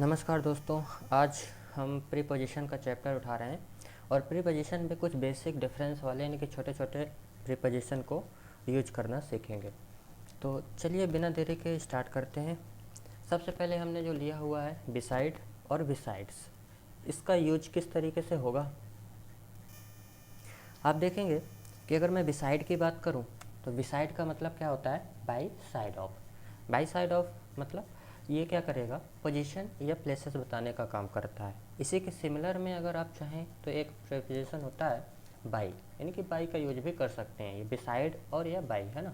नमस्कार दोस्तों, आज हम प्रीपोजिशन का चैप्टर उठा रहे हैं और प्रीपोजिशन में कुछ बेसिक डिफरेंस वाले यानी कि छोटे छोटे प्रीपोजिशन को यूज करना सीखेंगे। तो चलिए बिना देरी के स्टार्ट करते हैं। सबसे पहले हमने जो लिया हुआ है बिसाइड और बिसाइड्स, इसका यूज किस तरीके से होगा आप देखेंगे कि अगर मैं बिसाइड की बात करूं तो बिसाइड का मतलब क्या होता है, by side of. By side of मतलब ये क्या करेगा, पोजीशन या प्लेसेस बताने का काम करता है। इसी के सिमिलर में अगर आप चाहें तो एक प्रीपोजिशन होता है बाई, यानी कि बाई का यूज भी कर सकते हैं, ये बिसाइड और या बाई है ना।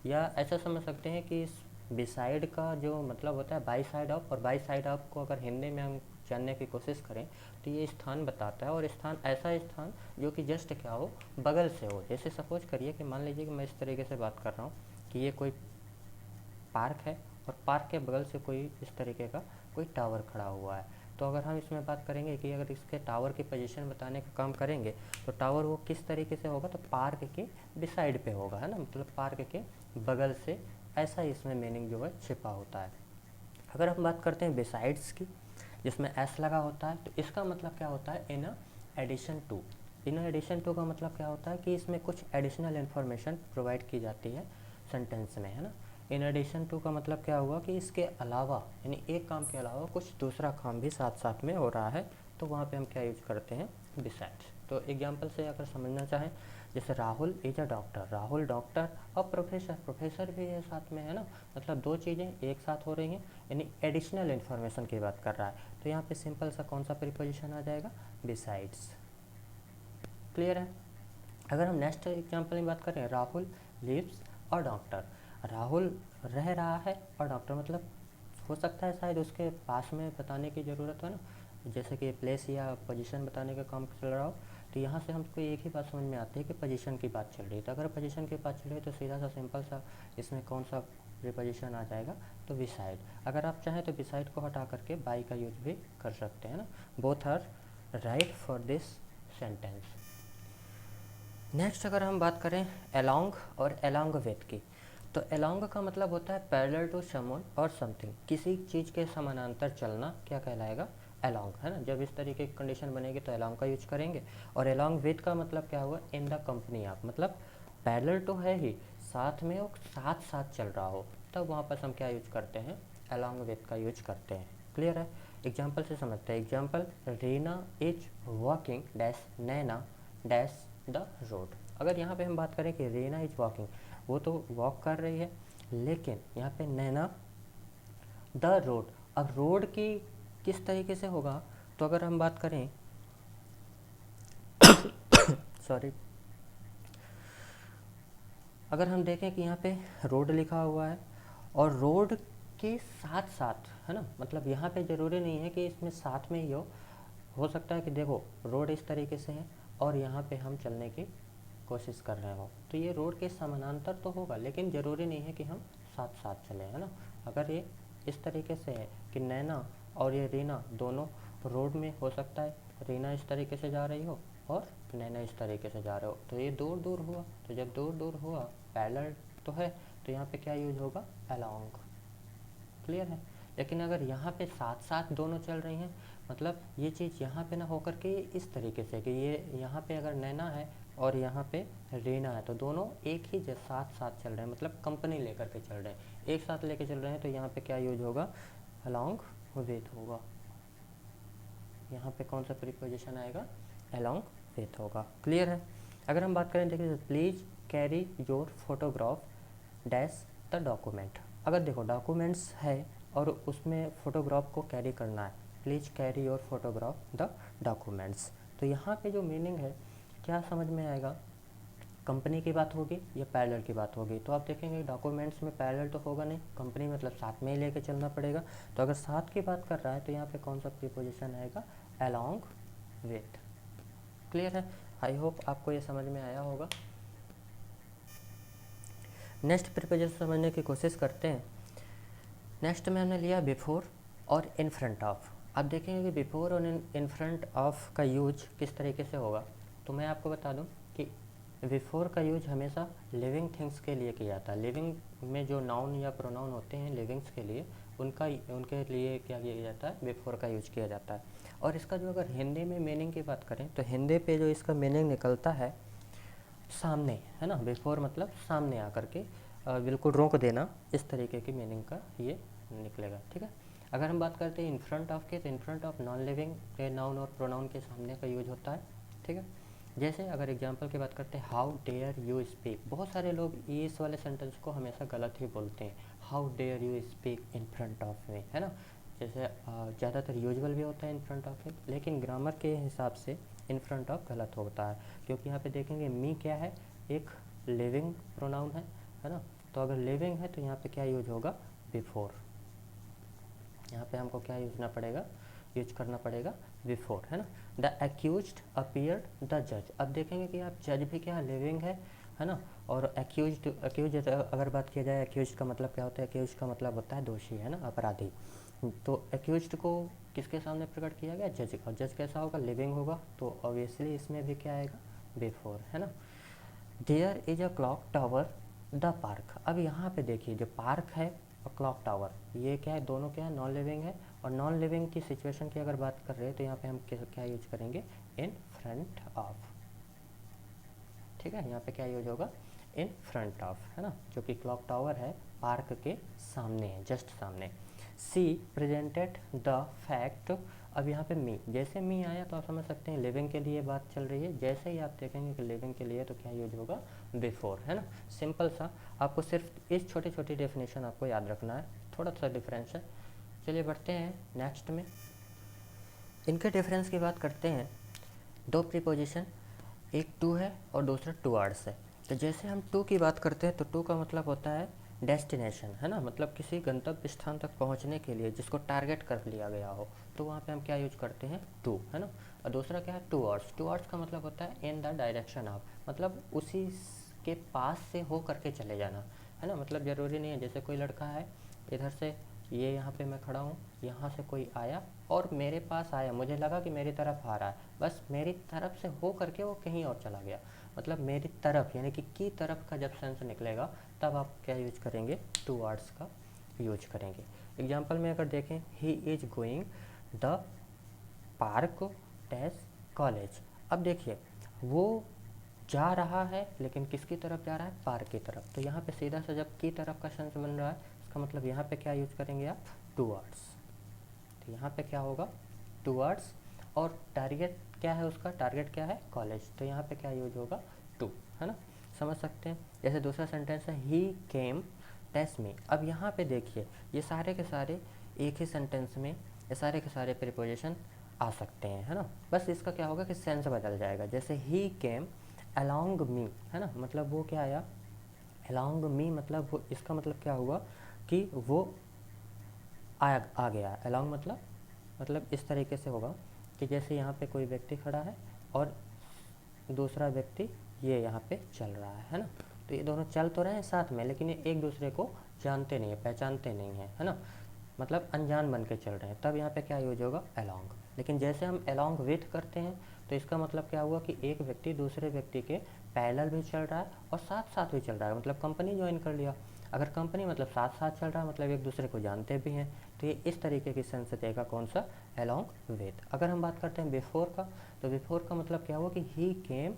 या ऐसा समझ सकते हैं कि इस बिसाइड का जो मतलब होता है बाई साइड ऑफ, और बाई साइड ऑफ को अगर हिंदी में हम जानने की कोशिश करें तो ये स्थान बताता है, और स्थान ऐसा स्थान जो कि जस्ट क्या हो, बगल से हो। जैसे सपोज करिए कि मान लीजिए कि मैं इस तरीके से बात कर रहा हूँ कि ये कोई पार्क है और पार्क के बगल से कोई इस तरीके का कोई टावर खड़ा हुआ है। तो अगर हम इसमें बात करेंगे कि अगर इसके टावर की पोजीशन बताने का काम करेंगे तो टावर वो किस तरीके से होगा, तो पार्क के बिसाइड पे होगा, है ना, मतलब पार्क के बगल से। ऐसा ही इसमें मीनिंग जो है छिपा होता है। अगर हम बात करते हैं बिसाइड्स की, जिसमें एस लगा होता है, तो इसका मतलब क्या होता है, in addition to. In addition to का मतलब क्या होता है कि इसमें कुछ एडिशनल इन्फॉर्मेशन प्रोवाइड की जाती है सेंटेंस में, है ना। इन एडिशन टू का मतलब क्या हुआ कि इसके अलावा, यानी एक काम के अलावा कुछ दूसरा काम भी साथ साथ में हो रहा है, तो वहाँ पे हम क्या यूज करते हैं, बिसाइड्स। तो एग्जाम्पल से अगर समझना चाहें, जैसे Rahul is a doctor, Rahul doctor और प्रोफेसर, प्रोफेसर भी है साथ में, है ना। मतलब दो चीज़ें एक साथ हो रही हैं, यानी एडिशनल इन्फॉर्मेशन की बात कर रहा है। तो यहाँ पे सिंपल सा कौन सा प्रीपोजिशन आ जाएगा, बिसाइड्स। क्लियर है। अगर हम नेक्स्ट एग्जाम्पल में बात करें, राहुल लिव्स और डॉक्टर, राहुल रह रहा है और डॉक्टर मतलब हो सकता है शायद उसके पास में बताने की ज़रूरत है ना, जैसे कि प्लेस या पोजीशन बताने का काम चल रहा हो। तो यहाँ से हमको एक ही बात समझ में आती है कि पोजीशन की बात चल रही है। तो अगर पोजीशन की बात चल रही है तो सीधा सा सिंपल सा इसमें कौन सा प्रीपोजिशन आ जाएगा, तो बिसाइड। अगर आप चाहें तो बिसाइड को हटा करके बाई का यूज भी कर सकते हैं ना। Both are right for this sentence. Next अगर हम बात करें अलोंग और अलोंग विथ की, तो अलोंग का मतलब होता है पैरेलल टू समवन और समथिंग, किसी चीज़ के समानांतर चलना क्या कहलाएगा, अलोंग, है ना। जब इस तरीके की कंडीशन बनेगी तो अलोंग का यूज करेंगे। और अलोंग विथ का मतलब क्या हुआ, इन द कंपनी ऑफ, मतलब पैरेलल तो है ही, साथ में वो साथ साथ चल रहा हो, तब वहाँ पर हम क्या यूज करते हैं, अलोंग विथ का यूज करते हैं। क्लियर है। एग्जाम्पल से समझते हैं। Example, Reena is walking dash Naina dash the road. अगर यहाँ पे हम बात करें कि रीना इज वॉकिंग, वो तो वॉक कर रही है, लेकिन यहाँ पे नैना द रोड। अब रोड की किस तरीके से होगा, तो अगर हम बात करें सॉरी, अगर हम देखें कि यहाँ पे रोड लिखा हुआ है और रोड के साथ साथ, है ना, मतलब यहाँ पे ज़रूरी नहीं है कि इसमें साथ में ही हो सकता है कि देखो रोड इस तरीके से है और यहाँ पे हम चलने की कोशिश कर रहे हो, तो ये रोड के समानांतर तो होगा, लेकिन ज़रूरी नहीं है कि हम साथ साथ चलें, है ना। अगर ये इस तरीके से है कि नैना और ये रीना दोनों रोड में, हो सकता है रीना इस तरीके से जा रही हो और नैना इस तरीके से जा रहे हो, तो ये दूर दूर हुआ। तो जब दूर दूर हुआ, पैरेलल तो है, तो यहाँ पे क्या यूज होगा, अलोंग। क्लियर है। लेकिन अगर यहाँ पे साथ साथ दोनों चल रही हैं, मतलब ये चीज़ यहाँ पे ना होकर के इस तरीके से कि ये यहाँ पे अगर नैना है और यहाँ पे रीना है, तो दोनों एक ही साथ साथ चल रहे हैं, मतलब कंपनी लेकर के चल रहे हैं, एक साथ लेके चल रहे हैं, तो यहाँ पे क्या यूज होगा, अलोंग विथ होगा। यहाँ पे कौन सा प्रीपोजिशन आएगा, अलोंग विथ होगा। क्लियर है। अगर हम बात करें, देखिए, please carry your photograph dash the document. अगर देखो डॉक्यूमेंट्स है और उसमें फ़ोटोग्राफ को कैरी करना है, please carry your photograph the documents. तो यहाँ पे जो मीनिंग है, क्या समझ में आएगा, कंपनी की बात होगी या पैरेलल की बात होगी। तो आप देखेंगे डॉक्यूमेंट्स में पैरेलल तो होगा नहीं, कंपनी मतलब साथ में ही लेके चलना पड़ेगा। तो अगर साथ की बात कर रहा है तो यहाँ पे कौन सा प्रीपोजिशन आएगा, अलोंग विथ। क्लियर है। आई होप आपको ये समझ में आया होगा। नेक्स्ट प्रीपोजिशन समझने की कोशिश करते हैं। नेक्स्ट में हमने लिया बिफोर और इन फ्रंट ऑफ। अब देखेंगे कि बिफोर और इन फ्रंट ऑफ का यूज किस तरीके से होगा। तो मैं आपको बता दूं कि बिफोर का यूज हमेशा लिविंग थिंग्स के लिए किया जाता है। लिविंग में जो नाउन या प्रोनाउन होते हैं लिविंग्स के लिए, उनके लिए क्या किया जाता है, बिफोर का यूज किया जाता है। और इसका जो अगर हिंदी में मीनिंग की बात करें तो हिंदी पे जो इसका मीनिंग निकलता है सामने, है ना। बिफोर मतलब सामने आकर के बिल्कुल रोक देना, इस तरीके की मीनिंग का ये निकलेगा, ठीक है। अगर हम बात करते हैं इन फ्रंट ऑफ के, तो इन फ्रंट ऑफ नॉन लिविंग के नाउन और प्रोनाउन के सामने का यूज होता है, ठीक है। जैसे अगर एग्जांपल की बात करते हैं, हाउ डेयर यू स्पीक। बहुत सारे लोग इस वाले सेंटेंस को हमेशा गलत ही बोलते हैं, how dare you speak in front of me, है ना। जैसे ज़्यादातर यूजुअल भी होता है इन फ्रंट ऑफ मी, लेकिन ग्रामर के हिसाब से इन फ्रंट ऑफ गलत होता है, क्योंकि यहाँ पे देखेंगे मी क्या है, एक लिविंग प्रोनाउन है ना। तो अगर लिविंग है तो यहाँ पे क्या यूज होगा, बिफोर। यहाँ पे हमको क्या यूज करना पड़ेगा बिफोर, है ना। द एक्यूज्ड अपीयर्ड द जज। अब देखेंगे कि आप जज भी क्या लिविंग है ना। और एक्यूज अगर बात किया जाए, एक्यूज का मतलब क्या होता है, एक्यूज का मतलब होता है दोषी, है ना, अपराधी। तो एक्यूज्ड को किसके सामने प्रकट किया गया, जज। और जज कैसा होगा, लिविंग होगा, तो ऑब्वियसली इसमें भी क्या आएगा, बिफोर, है ना। There is a clock tower the park. अब यहाँ पे देखिए जो पार्क है और क्लॉक टावर, ये क्या है, दोनों क्या है, नॉन लिविंग है। और नॉन लिविंग की सिचुएशन की अगर बात कर रहे हैं तो यहाँ पे हम क्या यूज करेंगे, इन फ्रंट ऑफ, ठीक है। यहाँ पे क्या यूज होगा, इन फ्रंट ऑफ, है ना। जो कि क्लॉक टावर है पार्क के सामने है, जस्ट सामने। सी प्रेजेंटेड द फैक्ट। अब यहाँ पे मी, जैसे मी आया तो आप समझ सकते हैं लिविंग के लिए बात चल रही है। जैसे ही आप देखेंगे कि लिविंग के लिए तो क्या यूज होगा, बिफोर, है ना। सिंपल सा, आपको सिर्फ इस छोटी छोटी डेफिनेशन आपको याद रखना है, थोड़ा सा डिफरेंस है। चलिए बढ़ते हैं नेक्स्ट में, इनके डिफरेंस की बात करते हैं। दो प्रीपोजिशन, एक टू है और दूसरा टूवर्ड्स है। तो जैसे हम टू की बात करते हैं तो टू का मतलब होता है डेस्टिनेशन, है ना, मतलब किसी गंतव्य स्थान तक पहुंचने के लिए जिसको टारगेट कर लिया गया हो, तो वहाँ पे हम क्या यूज करते हैं, टू, है ना। और दूसरा क्या है, टूवर्ड्स। टूवर्ड्स का मतलब होता है इन द डायरेक्शन ऑफ, मतलब उसी के पास से हो करके चले जाना, है ना। मतलब ज़रूरी नहीं है, जैसे कोई लड़का है इधर से, ये यहाँ पे मैं खड़ा हूँ, यहाँ से कोई आया और मेरे पास आया, मुझे लगा कि मेरी तरफ आ रहा है, बस मेरी तरफ से हो करके वो कहीं और चला गया। मतलब मेरी तरफ यानी कि की तरफ का जब सेंस निकलेगा तब आप क्या यूज करेंगे, टूवर्ड्स का यूज करेंगे। एग्जाम्पल में अगर देखें, he is going the park dash college. अब देखिए वो जा रहा है, लेकिन किसकी तरफ जा रहा है, पार्क की तरफ। तो यहाँ पे सीधा सा जब की तरफ का सेंस बन रहा है, इसका मतलब यहाँ पे क्या यूज करेंगे आप, टूवर्ड्स। तो यहाँ पे क्या होगा, टूवर्ड्स। और टारगेट क्या है उसका, टारगेट क्या है, कॉलेज, तो यहाँ पे क्या यूज होगा, टू, है ना। समझ सकते हैं। जैसे दूसरा सेंटेंस है, ही केम टेस्ट मी। अब यहाँ पे देखिए ये सारे के सारे एक ही सेंटेंस में ये सारे के सारे प्रीपोजिशन आ सकते हैं, है ना। बस इसका क्या होगा कि सेंस बदल जाएगा। जैसे ही केम अलॉन्ग मी, है ना, मतलब वो क्या आया, अलॉन्ग मी, मतलब वो, इसका मतलब क्या हुआ कि वो आ गया। अलॉन्ग मतलब इस तरीके से होगा कि जैसे यहाँ पे कोई व्यक्ति खड़ा है और दूसरा व्यक्ति ये यहाँ पे चल रहा है ना। तो ये दोनों चल तो रहे हैं साथ में, लेकिन ये एक दूसरे को जानते नहीं है, पहचानते नहीं हैं, है ना। मतलब अनजान बन के चल रहे हैं, तब यहाँ पे क्या यूज होगा, अलॉन्ग। लेकिन जैसे हम अलॉन्ग विथ करते हैं तो इसका मतलब क्या हुआ कि एक व्यक्ति दूसरे व्यक्ति के पैरेलल भी चल रहा है और साथ साथ भी चल रहा है, मतलब कंपनी ज्वाइन कर लिया। अगर कंपनी मतलब साथ साथ चल रहा है, मतलब एक दूसरे को जानते भी हैं, तो ये इस तरीके की सेंस देगा, कौन सा, अलॉन्ग विथ। अगर हम बात करते हैं बिफोर का, तो बिफोर का मतलब क्या हुआ कि ही केम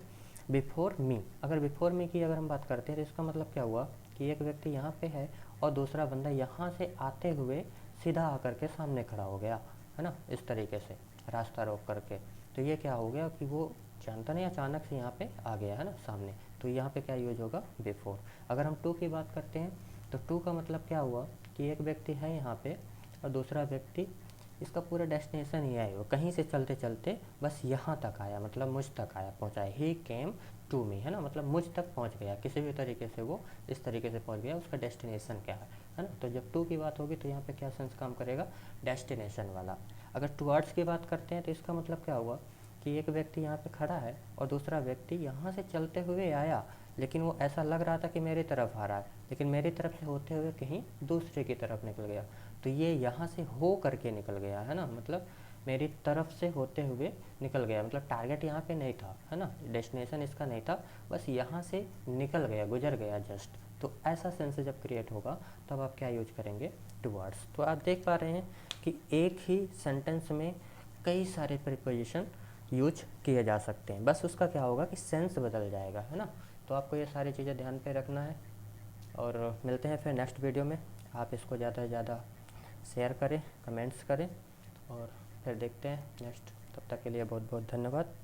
बिफोर मी। अगर बिफोर मी की अगर हम बात करते हैं तो इसका मतलब क्या हुआ कि एक व्यक्ति यहाँ पे है और दूसरा बंदा यहाँ से आते हुए सीधा आकर के सामने खड़ा हो गया, है ना, इस तरीके से रास्ता रोक करके। तो ये क्या हो गया कि वो जानता नहीं, अचानक से यहाँ पे आ गया, है ना, सामने। तो यहाँ पे क्या यूज होगा, बिफोर। अगर हम टू की बात करते हैं तो टू का मतलब क्या हुआ कि एक व्यक्ति है यहाँ पे और दूसरा व्यक्ति, इसका पूरा डेस्टिनेशन ही है, वो कहीं से चलते चलते बस यहाँ तक आया, मतलब मुझ तक आया, पहुँचा। ही केम टू मी, है ना, मतलब मुझ तक पहुँच गया, किसी भी तरीके से वो इस तरीके से पहुँच गया, उसका डेस्टिनेशन क्या है ना। तो जब टू की बात होगी तो यहाँ पे क्या सेंस काम करेगा, डेस्टिनेशन वाला। अगर टूवर्ड्स की बात करते हैं तो इसका मतलब क्या हुआ कि एक व्यक्ति यहाँ पे खड़ा है और दूसरा व्यक्ति यहाँ से चलते हुए आया, लेकिन वो ऐसा लग रहा था कि मेरी तरफ आ रहा है, लेकिन मेरी तरफ से होते हुए कहीं दूसरे की तरफ निकल गया। तो ये यहाँ से हो करके निकल गया, है ना, मतलब मेरी तरफ से होते हुए निकल गया, मतलब टारगेट यहाँ पे नहीं था, है ना, डेस्टिनेशन इसका नहीं था, बस यहाँ से निकल गया, गुजर गया जस्ट। तो ऐसा सेंस जब क्रिएट होगा तब आप क्या यूज करेंगे, टुवर्ड्स। तो आप देख पा रहे हैं कि एक ही सेंटेंस में कई सारे प्रीपोजिशन यूज किए जा सकते हैं, बस उसका क्या होगा कि सेंस बदल जाएगा, है ना। तो आपको ये सारी चीज़ें ध्यान पे रखना है, और मिलते हैं फिर नेक्स्ट वीडियो में। आप इसको ज़्यादा से ज़्यादा शेयर करें, कमेंट्स करें, और फिर देखते हैं नेक्स्ट। तब तक के लिए बहुत बहुत धन्यवाद।